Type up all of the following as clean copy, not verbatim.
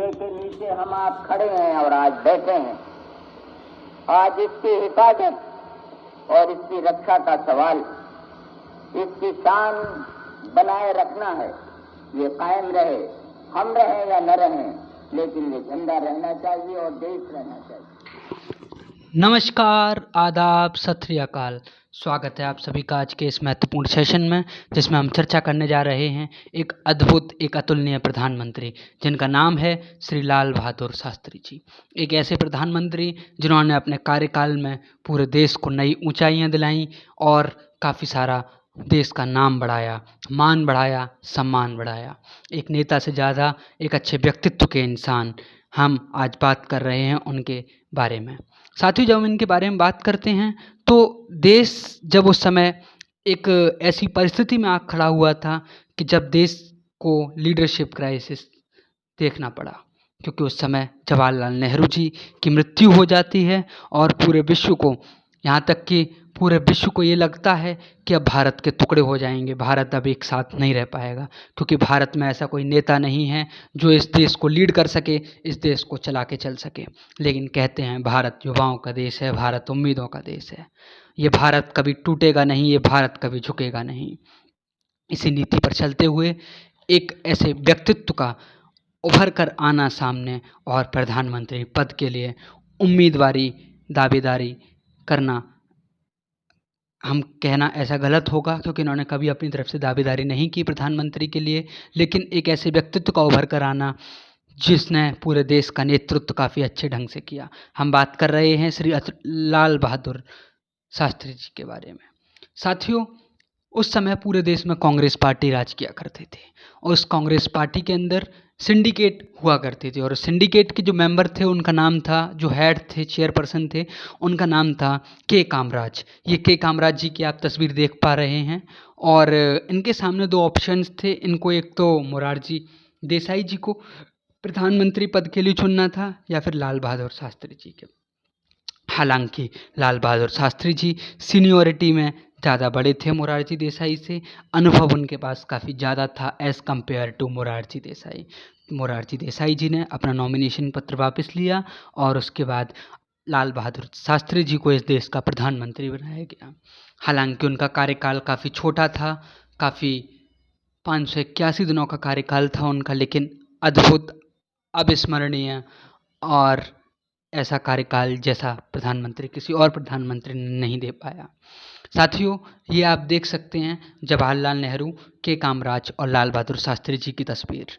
झंडे के नीचे हम आप खड़े हैं और आज बैठे हैं। आज इसकी हिफाजत और इसकी रक्षा का सवाल, इसकी शान बनाए रखना है। ये कायम रहे, हम रहें या न रहें, लेकिन ये झंडा रहना चाहिए और देश रहना चाहिए। नमस्कार, आदाब, सत श्री अकाल। स्वागत है आप सभी का आज के इस महत्वपूर्ण सेशन में, जिसमें हम चर्चा करने जा रहे हैं एक अद्भुत, एक अतुलनीय प्रधानमंत्री जिनका नाम है श्री लाल बहादुर शास्त्री जी। एक ऐसे प्रधानमंत्री जिन्होंने अपने कार्यकाल में पूरे देश को नई ऊंचाइयां दिलाईं और काफ़ी सारा देश का नाम बढ़ाया, मान बढ़ाया, सम्मान बढ़ाया। एक नेता से ज़्यादा एक अच्छे व्यक्तित्व के इंसान हम आज बात कर रहे हैं उनके बारे में। साथ ही जब हम इनके बारे में बात करते हैं तो देश जब उस समय एक ऐसी परिस्थिति में आ खड़ा हुआ था कि जब देश को लीडरशिप क्राइसिस देखना पड़ा, क्योंकि उस समय जवाहरलाल नेहरू जी की मृत्यु हो जाती है और पूरे विश्व को, यहाँ तक कि पूरे विश्व को ये लगता है कि अब भारत के टुकड़े हो जाएंगे, भारत अब एक साथ नहीं रह पाएगा, क्योंकि भारत में ऐसा कोई नेता नहीं है जो इस देश को लीड कर सके, इस देश को चला के चल सके। लेकिन कहते हैं भारत युवाओं का देश है, भारत उम्मीदों का देश है। ये भारत कभी टूटेगा नहीं, ये भारत कभी झुकेगा नहीं। इसी नीति पर चलते हुए एक ऐसे व्यक्तित्व का उभर कर आना सामने और प्रधानमंत्री पद के लिए उम्मीदवारी, दावेदारी करना, हम कहना ऐसा गलत होगा क्योंकि इन्होंने कभी अपनी तरफ से दावेदारी नहीं की प्रधानमंत्री के लिए, लेकिन एक ऐसे व्यक्तित्व का उभर कर आना जिसने पूरे देश का नेतृत्व काफ़ी अच्छे ढंग से किया। हम बात कर रहे हैं श्री लाल बहादुर शास्त्री जी के बारे में। साथियों, उस समय पूरे देश में कांग्रेस पार्टी राज किया करते थे और उस कांग्रेस पार्टी के अंदर सिंडिकेट हुआ करते थे और सिंडिकेट के जो मेंबर थे उनका नाम था, जो हेड थे, चेयरपर्सन थे, उनका नाम था के कामराज। ये के कामराज जी की आप तस्वीर देख पा रहे हैं और इनके सामने दो ऑप्शंस थे। इनको एक तो मोरारजी देसाई जी को प्रधानमंत्री पद के लिए चुनना था या फिर लाल बहादुर शास्त्री जी के। हालांकि लाल बहादुर शास्त्री जी सीनियोरिटी में ज़्यादा बड़े थे मोरारजी देसाई से, अनुभव उनके पास काफ़ी ज़्यादा था as compare to Morarji Desai. Morarji Desai ji ने अपना नॉमिनेशन पत्र वापस लिया और उसके बाद लाल बहादुर शास्त्री जी को इस देश का प्रधानमंत्री बनाया गया। हालांकि उनका कार्यकाल काफ़ी छोटा था, काफ़ी 581 दिनों का कार्यकाल था उनका, लेकिन अद्भुत, अविस्मरणीय और ऐसा कार्यकाल जैसा प्रधानमंत्री किसी और प्रधानमंत्री ने नहीं दे पाया। साथियों, ये आप देख सकते हैं जवाहरलाल नेहरू, के कामराज और लाल बहादुर शास्त्री जी की तस्वीर।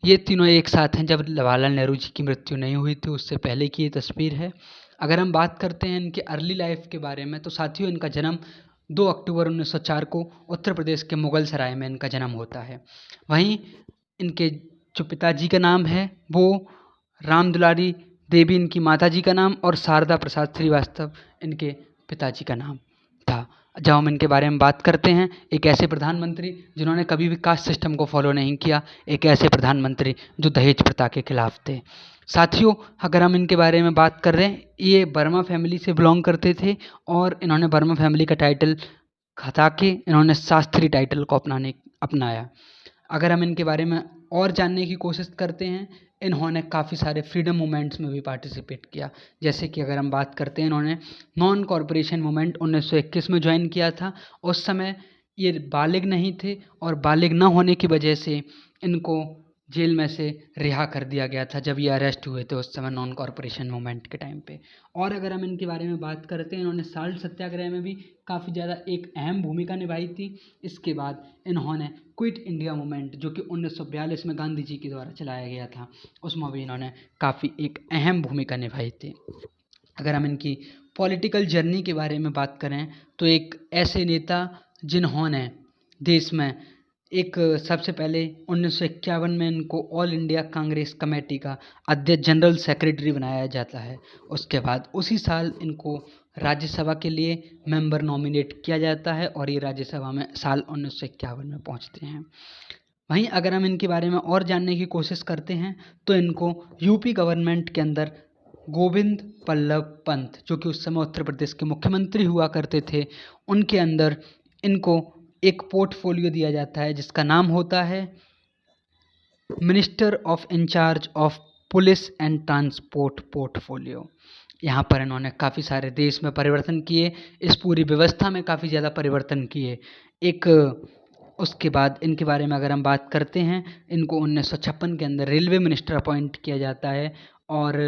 ये तीनों एक साथ हैं जब जवाहरलाल नेहरू जी की मृत्यु नहीं हुई थी, उससे पहले की ये तस्वीर है। अगर हम बात करते हैं इनके अर्ली लाइफ के बारे में तो साथियों, इनका जन्म 2 अक्टूबर 1904 को उत्तर प्रदेश के मुगल सराय में इनका जन्म होता है। वहीं इनके जो पिताजी का नाम है वो राम दुलारी देवी इनकी माता जी का नाम और शारदा प्रसाद श्रीवास्तव इनके पिताजी का नाम था। जब हम इनके बारे में बात करते हैं, एक ऐसे प्रधानमंत्री जिन्होंने कभी भी कास्ट सिस्टम को फॉलो नहीं किया, एक ऐसे प्रधानमंत्री जो दहेज प्रथा के खिलाफ थे। साथियों, अगर हम इनके बारे में बात कर रहे हैं, ये वर्मा फैमिली से बिलोंग करते थे और इन्होंने वर्मा फैमिली का टाइटल हटा के इन्होंने शास्त्री टाइटल को अपनाया। अगर हम इनके बारे में और जानने की कोशिश करते हैं, इन्होंने काफ़ी सारे फ्रीडम मूवमेंट्स में भी पार्टिसिपेट किया। जैसे कि अगर हम बात करते हैं, इन्होंने नॉन कॉरपोरेशन मूवमेंट 1921 में ज्वाइन किया था। उस समय ये बालिग नहीं थे और बालिग न होने की वजह से इनको जेल में से रिहा कर दिया गया था जब ये अरेस्ट हुए थे उस समय नॉन कॉरपोरेशन मूवमेंट के टाइम पे। और अगर हम इनके बारे में बात करते हैं, इन्होंने साल्ट सत्याग्रह में भी काफ़ी ज़्यादा एक अहम भूमिका निभाई थी। इसके बाद इन्होंने क्विट इंडिया मूवमेंट, जो कि 1942 में गांधी जी के द्वारा चलाया गया था, उसमें भी इन्होंने काफ़ी एक अहम भूमिका निभाई थी। अगर हम इनकी पॉलिटिकल जर्नी के बारे में बात करें तो एक ऐसे नेता जिन्होंने देश में एक सबसे पहले 1951 में इनको ऑल इंडिया कांग्रेस कमेटी का अध्यक्ष, जनरल सेक्रेटरी बनाया जाता है। उसके बाद उसी साल इनको राज्यसभा के लिए मेंबर नॉमिनेट किया जाता है और ये राज्यसभा में साल 1951 में पहुंचते हैं। वहीं अगर हम इनके बारे में और जानने की कोशिश करते हैं तो इनको यूपी गवर्नमेंट के अंदर गोविंद बल्लभ पंत, जो कि उस समय उत्तर प्रदेश के मुख्यमंत्री हुआ करते थे, उनके अंदर इनको एक पोर्टफोलियो दिया जाता है जिसका नाम होता है minister of incharge of police and transport portfolio. यहाँ पर इन्होंने काफ़ी सारे देश में परिवर्तन किए, इस पूरी व्यवस्था में काफ़ी ज़्यादा परिवर्तन किए। उसके बाद इनके बारे में अगर हम बात करते हैं, इनको 1956 के अंदर रेलवे मिनिस्टर अपॉइंट किया जाता है और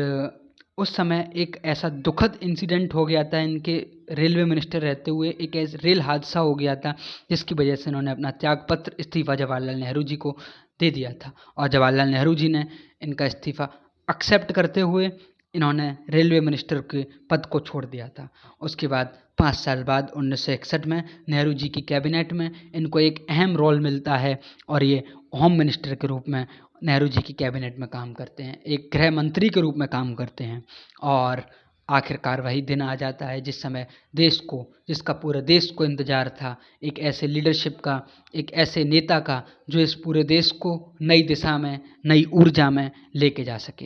उस समय एक ऐसा दुखद इंसिडेंट हो गया था, इनके रेलवे मिनिस्टर रहते हुए एक ऐसा रेल हादसा हो गया था जिसकी वजह से इन्होंने अपना त्यागपत्र इस्तीफ़ा जवाहरलाल नेहरू जी को दे दिया था और जवाहरलाल नेहरू जी ने इनका इस्तीफ़ा एक्सेप्ट करते हुए इन्होंने रेलवे मिनिस्टर के पद को छोड़ दिया था। उसके बाद 5 साल बाद 1961 में नेहरू जी की कैबिनेट में इनको एक अहम रोल मिलता है और ये होम मिनिस्टर के रूप में नेहरू जी की कैबिनेट में काम करते हैं, एक गृह मंत्री के रूप में काम करते हैं। और आखिरकार वही दिन आ जाता है जिस समय जिसका पूरे देश को इंतज़ार था, एक ऐसे लीडरशिप का, एक ऐसे नेता का जो इस पूरे देश को नई दिशा में, नई ऊर्जा में लेके जा सके।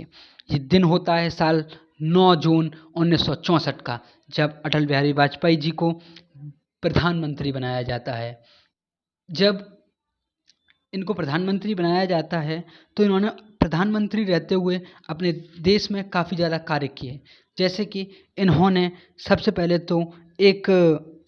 ये दिन होता है साल 9 जून 1964 का, जब अटल बिहारी वाजपेयी जी को प्रधानमंत्री बनाया जाता है। जब इनको प्रधानमंत्री बनाया जाता है तो इन्होंने प्रधानमंत्री रहते हुए अपने देश में काफ़ी ज़्यादा कार्य किए। जैसे कि इन्होंने सबसे पहले तो एक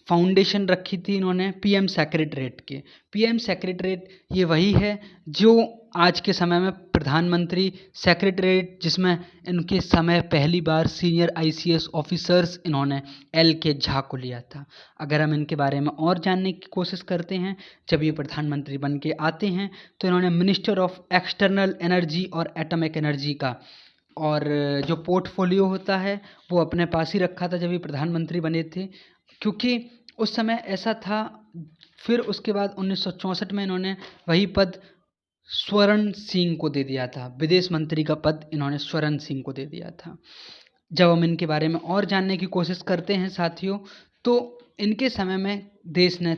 फाउंडेशन रखी थी इन्होंने पीएम सेक्रेटरीट के। पीएम सेक्रेटरीट ये वही है जो आज के समय में प्रधानमंत्री सेक्रेटरीट, जिसमें इनके समय पहली बार सीनियर आईसीएस ऑफिसर्स इन्होंने एल के झा को लिया था। अगर हम इनके बारे में और जानने की कोशिश करते हैं, जब ये प्रधानमंत्री बन के आते हैं तो इन्होंने मिनिस्टर ऑफ एक्सटर्नल एनर्जी और एटॉमिक एनर्जी का और जो पोर्टफोलियो होता है वो अपने पास ही रखा था जब ये प्रधानमंत्री बने थे, क्योंकि उस समय ऐसा था। फिर उसके बाद 1964 में इन्होंने वही पद स्वर्ण सिंह को दे दिया था, विदेश मंत्री का पद इन्होंने स्वर्ण सिंह को दे दिया था। जब हम इनके बारे में और जानने की कोशिश करते हैं साथियों, तो इनके समय में देश ने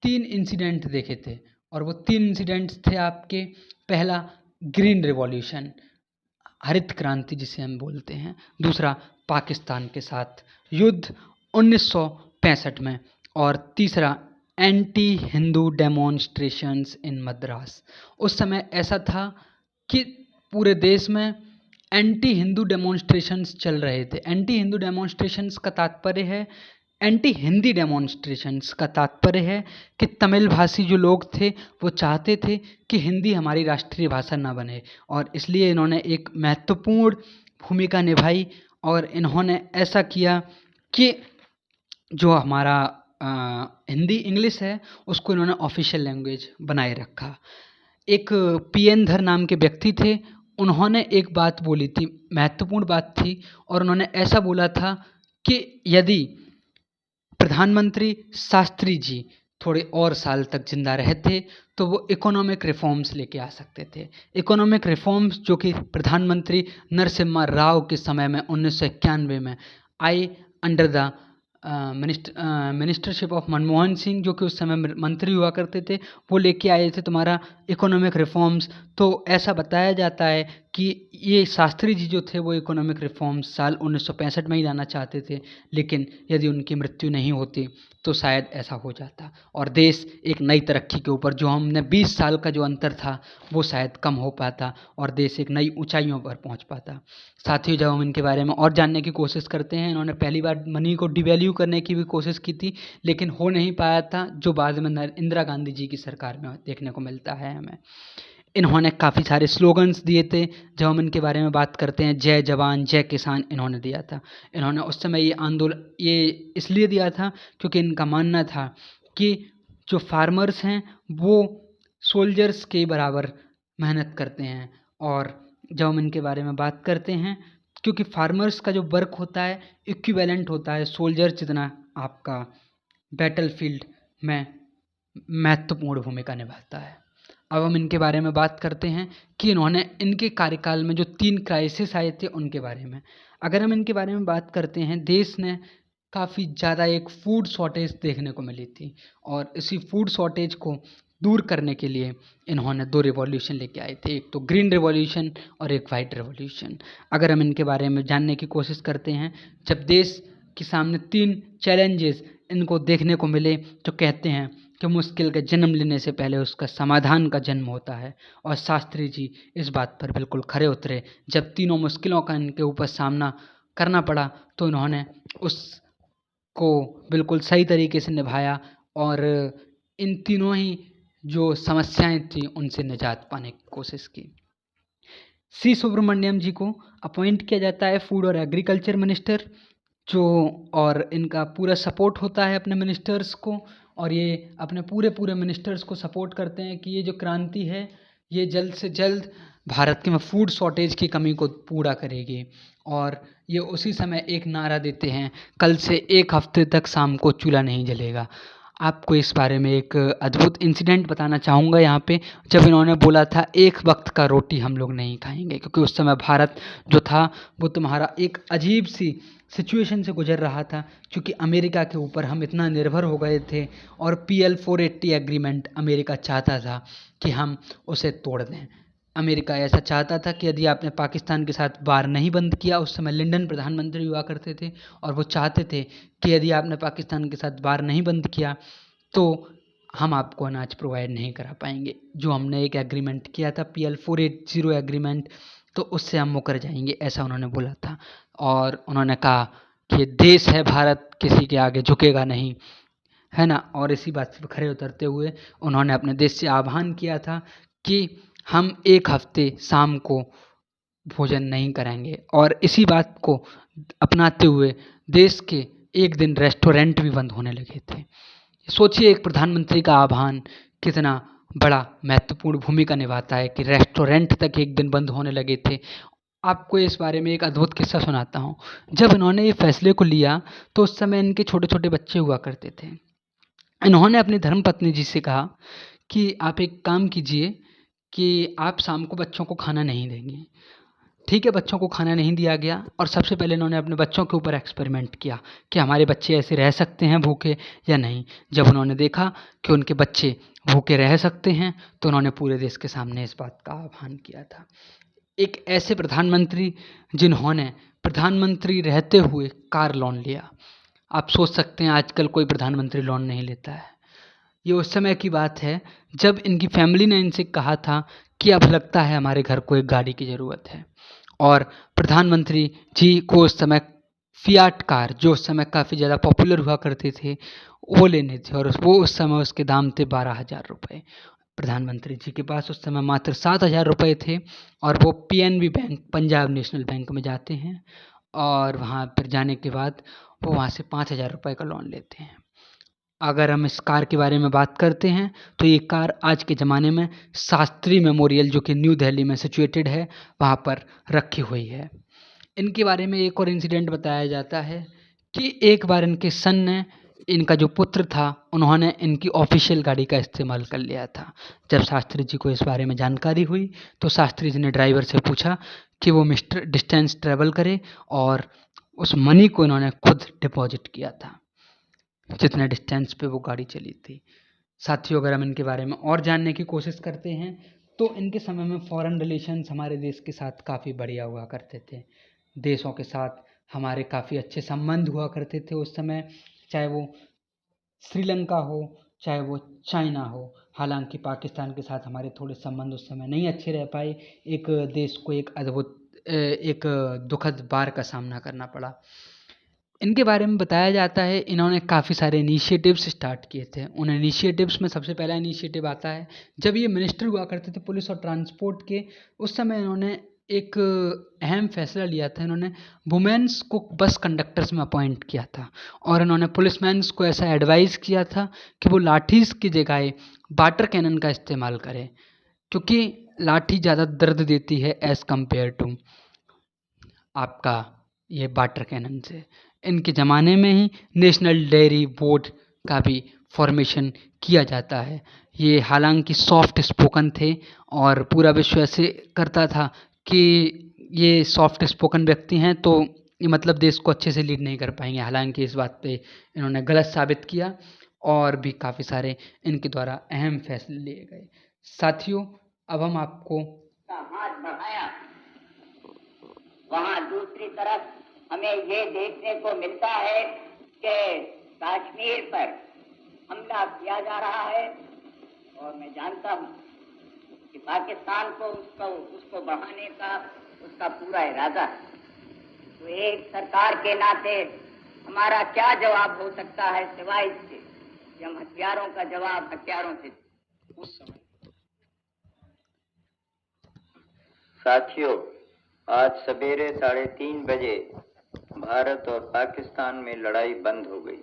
तीन इंसिडेंट देखे थे और वो 3 इंसिडेंट्स थे आपके। पहला ग्रीन रिवॉल्यूशन, हरित क्रांति जिसे हम बोलते हैं। दूसरा पाकिस्तान के साथ युद्ध 1965 में और तीसरा एंटी हिंदू डेमोन्स्ट्रेशंस इन मद्रास। उस समय ऐसा था कि पूरे देश में एंटी हिंदू डेमोन्स्ट्रेशंस चल रहे थे। एंटी हिंदू डेमोन्स्ट्रेशंस का तात्पर्य है, एंटी हिंदी डेमोन्स्ट्रेशंस का तात्पर्य है कि तमिल भाषी जो लोग थे वो चाहते थे कि हिंदी हमारी राष्ट्रीय भाषा ना बने, और इसलिए इन्होंने एक महत्वपूर्ण भूमिका निभाई और इन्होंने ऐसा किया कि जो हमारा हिंदी इंग्लिश है उसको इन्होंने ऑफिशियल लैंग्वेज बनाए रखा। एक पीएन धर नाम के व्यक्ति थे, उन्होंने एक बात बोली थी, महत्वपूर्ण बात थी, और उन्होंने ऐसा बोला था कि यदि प्रधानमंत्री शास्त्री जी थोड़े और साल तक जिंदा रहते तो वो इकोनॉमिक रिफॉर्म्स लेके आ सकते थे। इकोनॉमिक रिफॉर्म्स जो कि प्रधानमंत्री नरसिम्हा राव के समय में 1991 में आए under the ministership of Manmohan Singh, जो कि उस समय मंत्री हुआ करते थे, वो लेके आए थे तुम्हारा इकोनॉमिक रिफॉर्म्स। तो ऐसा बताया जाता है कि ये शास्त्री जी जो थे वो इकोनॉमिक रिफॉर्म्स साल 1965 में ही लाना चाहते थे, लेकिन यदि उनकी मृत्यु नहीं होती तो शायद ऐसा हो जाता और देश एक नई तरक्की के ऊपर, जो हमने 20 साल का जो अंतर था वो शायद कम हो पाता और देश एक नई ऊंचाइयों पर पहुंच पाता। साथियों, जब हम इनके बारे में और जानने की कोशिश करते हैं, इन्होंने पहली बार मनी को डिवैल्यू करने की भी कोशिश की थी, लेकिन हो नहीं पाया था, जो बाद में इंदिरा गांधी जी की सरकार में देखने को मिलता है हमें। इन्होंने काफ़ी सारे स्लोगन्स दिए थे। जब हम इनके बारे में बात करते हैं, जय जवान जय किसान इन्होंने दिया था। इन्होंने उस समय ये आंदोलन ये इसलिए दिया था क्योंकि इनका मानना था कि जो फार्मर्स हैं वो सोल्जर्स के बराबर मेहनत करते हैं। और जब हम इनके बारे में बात करते हैं, क्योंकि फार्मर्स का जो वर्क होता है इक्विवेलेंट होता है सोल्जर जितना आपका बैटलफील्ड में महत्वपूर्ण भूमिका निभाता है। अब हम इनके बारे में बात करते हैं कि इन्होंने इनके कार्यकाल में जो 3 क्राइसिस आए थे उनके बारे में। अगर हम इनके बारे में बात करते हैं, देश ने काफ़ी ज़्यादा एक फूड शॉर्टेज देखने को मिली थी और इसी फूड शॉर्टेज को दूर करने के लिए इन्होंने 2 रिवॉल्यूशन लेके आए थे, एक तो ग्रीन रिवॉल्यूशन और एक वाइट रिवॉल्यूशन। अगर हम इनके बारे में जानने की कोशिश करते हैं, जब देश के सामने 3 चैलेंजेस इनको देखने को मिले तो कहते हैं कि मुश्किल के जन्म लेने से पहले उसका समाधान का जन्म होता है। और शास्त्री जी इस बात पर बिल्कुल खरे उतरे। जब तीनों मुश्किलों का इनके ऊपर सामना करना पड़ा तो इन्होंने उसको बिल्कुल सही तरीके से निभाया और इन तीनों ही जो समस्याएं थी उनसे निजात पाने की कोशिश की। सी सुब्रमण्यम जी को अपॉइंट किया जाता है फूड और एग्रीकल्चर मिनिस्टर, जो और इनका पूरा सपोर्ट होता है अपने मिनिस्टर्स को, और ये अपने पूरे मिनिस्टर्स को सपोर्ट करते हैं कि ये जो क्रांति है ये जल्द से जल्द भारत के में फूड शॉर्टेज की कमी को पूरा करेगी। और ये उसी समय एक नारा देते हैं, कल से 1 हफ्ते तक शाम को चूल्हा नहीं जलेगा। आपको इस बारे में एक अद्भुत इंसिडेंट बताना चाहूँगा यहाँ पे, जब इन्होंने बोला था 1 वक्त का रोटी हम लोग नहीं खाएंगे, क्योंकि उस समय भारत जो था वो तुम्हारा एक अजीब सी सिचुएशन से गुजर रहा था, क्योंकि अमेरिका के ऊपर हम इतना निर्भर हो गए थे और PL 480 एग्रीमेंट अमेरिका चाहता था कि हम उसे तोड़ दें। अमेरिका ऐसा चाहता था कि यदि आपने पाकिस्तान के साथ वार नहीं बंद किया, उस समय लिंडन प्रधानमंत्री हुआ करते थे और वो चाहते थे कि यदि आपने पाकिस्तान के साथ वार नहीं बंद किया तो हम आपको अनाज प्रोवाइड नहीं करा पाएंगे। जो हमने एक एग्रीमेंट किया था PL 480 एग्रीमेंट, तो उससे हम मुकर जाएंगे, ऐसा उन्होंने बोला था। और उन्होंने कहा कि ये देश है भारत, किसी के आगे झुकेगा नहीं, है ना। और इसी बात से खरे उतरते हुए उन्होंने अपने देश से आह्वान किया था कि हम 1 हफ्ते शाम को भोजन नहीं करेंगे, और इसी बात को अपनाते हुए देश के एक दिन रेस्टोरेंट भी बंद होने लगे थे। सोचिए एक प्रधानमंत्री का आह्वान कितना बड़ा महत्वपूर्ण भूमिका निभाता है कि रेस्टोरेंट तक एक दिन बंद होने लगे थे। आपको इस बारे में एक अद्भुत किस्सा सुनाता हूँ। जब इन्होंने ये फैसले को लिया तो उस समय इनके छोटे छोटे बच्चे हुआ करते थे। इन्होंने अपनी धर्मपत्नी जी से कहा कि आप एक काम कीजिए कि आप शाम को बच्चों को खाना नहीं देंगे। ठीक है, बच्चों को खाना नहीं दिया गया और सबसे पहले इन्होंने अपने बच्चों के ऊपर एक्सपेरिमेंट किया कि हमारे बच्चे ऐसे रह सकते हैं भूखे या नहीं। जब उन्होंने देखा कि उनके बच्चे भूखे रह सकते हैं तो उन्होंने पूरे देश के सामने इस बात का आह्वान किया था। एक ऐसे प्रधानमंत्री जिन्होंने प्रधानमंत्री रहते हुए कार लोन लिया। आप सोच सकते हैं आजकल कोई प्रधानमंत्री लोन नहीं लेता है। ये उस समय की बात है जब इनकी फैमिली ने इनसे कहा था कि अब लगता है हमारे घर को एक गाड़ी की ज़रूरत है, और प्रधानमंत्री जी को उस समय फियाट कार, जो उस समय काफ़ी ज़्यादा पॉपुलर हुआ करते थे, वो लेने थे, और वो उस समय उसके दाम थे 12,000 रुपये। प्रधानमंत्री जी के पास उस समय मात्र 7,000 रुपये थे, और वो PNB bank, Punjab national bank में जाते हैं और वहाँ पर जाने के बाद वो वहाँ से 5,000 रुपये का लोन लेते हैं। अगर हम इस कार के बारे में बात करते हैं तो ये कार आज के ज़माने में शास्त्री मेमोरियल, जो कि न्यू दिल्ली में सिचुएटेड है, वहाँ पर रखी हुई है। इनके बारे में एक और इंसिडेंट बताया जाता है कि एक बार इनके सन ने, इनका जो पुत्र था, उन्होंने इनकी ऑफिशियल गाड़ी का इस्तेमाल कर लिया था। जब शास्त्री जी को इस बारे में जानकारी हुई तो शास्त्री जी ने ड्राइवर से पूछा कि वो मिस्टर डिस्टेंस ट्रेवल करे, और उस मनी को इन्होंने खुद डिपॉजिट किया था जितने डिस्टेंस पे वो गाड़ी चली थी। साथियों, अगर हम इनके बारे में और जानने की कोशिश करते हैं तो इनके समय में फॉरेन रिलेशंस हमारे देश के साथ काफ़ी बढ़िया हुआ करते थे। देशों के साथ हमारे काफ़ी अच्छे संबंध हुआ करते थे उस समय, चाहे वो श्रीलंका हो, चाहे वो चाइना हो। हालांकि पाकिस्तान के साथ हमारे थोड़े संबंध उस समय नहीं अच्छे रह पाए। एक देश को एक दुखद बार का सामना करना पड़ा। इनके बारे में बताया जाता है इन्होंने काफ़ी सारे इनिशिएटिव्स स्टार्ट किए थे। उन इनिशिएटिव्स में सबसे पहला इनिशिएटिव आता है जब ये मिनिस्टर हुआ करते थे पुलिस और ट्रांसपोर्ट के। उस समय इन्होंने एक अहम फैसला लिया था। इन्होंने वुमेन्स को बस कंडक्टर्स में अपॉइंट किया था, और इन्होंने पुलिसमैन्स को ऐसा एडवाइस किया था कि वो लाठीज़ की जगह वाटर कैनन का इस्तेमाल करें, क्योंकि लाठी ज़्यादा दर्द देती है एज़ कम्पेयर टू आपका ये वाटर कैनन से। इनके ज़माने में ही नेशनल डेयरी बोर्ड का भी फॉर्मेशन किया जाता है। ये हालांकि सॉफ्ट स्पोकन थे और पूरा विश्व ऐसे करता था कि ये सॉफ्ट स्पोकन व्यक्ति हैं तो ये मतलब देश को अच्छे से लीड नहीं कर पाएंगे। हालांकि इस बात पे इन्होंने गलत साबित किया और भी काफ़ी सारे इनके द्वारा अहम फैसले लिए गए। साथियों, अब हम आपको का हाथ बढ़ाया, वहाँ दूसरी तरफ हमें ये देखने को मिलता है कि कश्मीर पर हमला किया जा रहा है और मैं जानता हूँ कि पाकिस्तान को उसको बढ़ाने का उसका पूरा इरादा है। तो एक सरकार के नाते हमारा क्या जवाब हो सकता है सिवाय इसके कि हम हथियारों का जवाब हथियारों से उस समय। साथियों, आज सवेरे 3:30 बजे भारत और पाकिस्तान में लड़ाई बंद हो गई।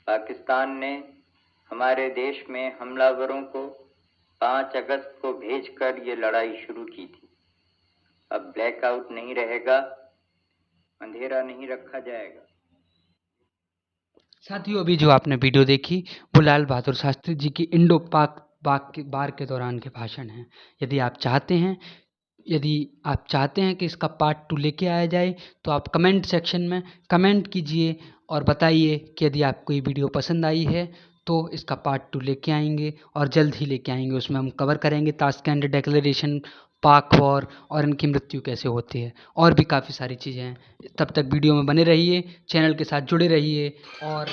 पाकिस्तान ने हमारे देश में हमलावरों को 5 अगस्त को भेजकर ये लड़ाई शुरू की थी। अब ब्लैकआउट नहीं रहेगा, अंधेरा नहीं रखा जाएगा। साथियों, अभी जो आपने वीडियो देखी वो लाल बहादुर शास्त्री जी की इंडो पाक बार के दौरान के भाषण हैं। यदि आप चाहते हैं कि इसका पार्ट 2 लेके आया जाए तो आप कमेंट सेक्शन में कमेंट कीजिए और बताइए कि यदि आपको ये वीडियो पसंद आई है तो इसका पार्ट 2 लेके आएंगे और जल्द ही लेके आएंगे। उसमें हम कवर करेंगे ताशकंद डिक्लेरेशन, पाक वॉर और इनकी मृत्यु कैसे होती है, और भी काफ़ी सारी चीज़ें हैं। तब तक वीडियो में बने रहिए, चैनल के साथ जुड़े रहिए और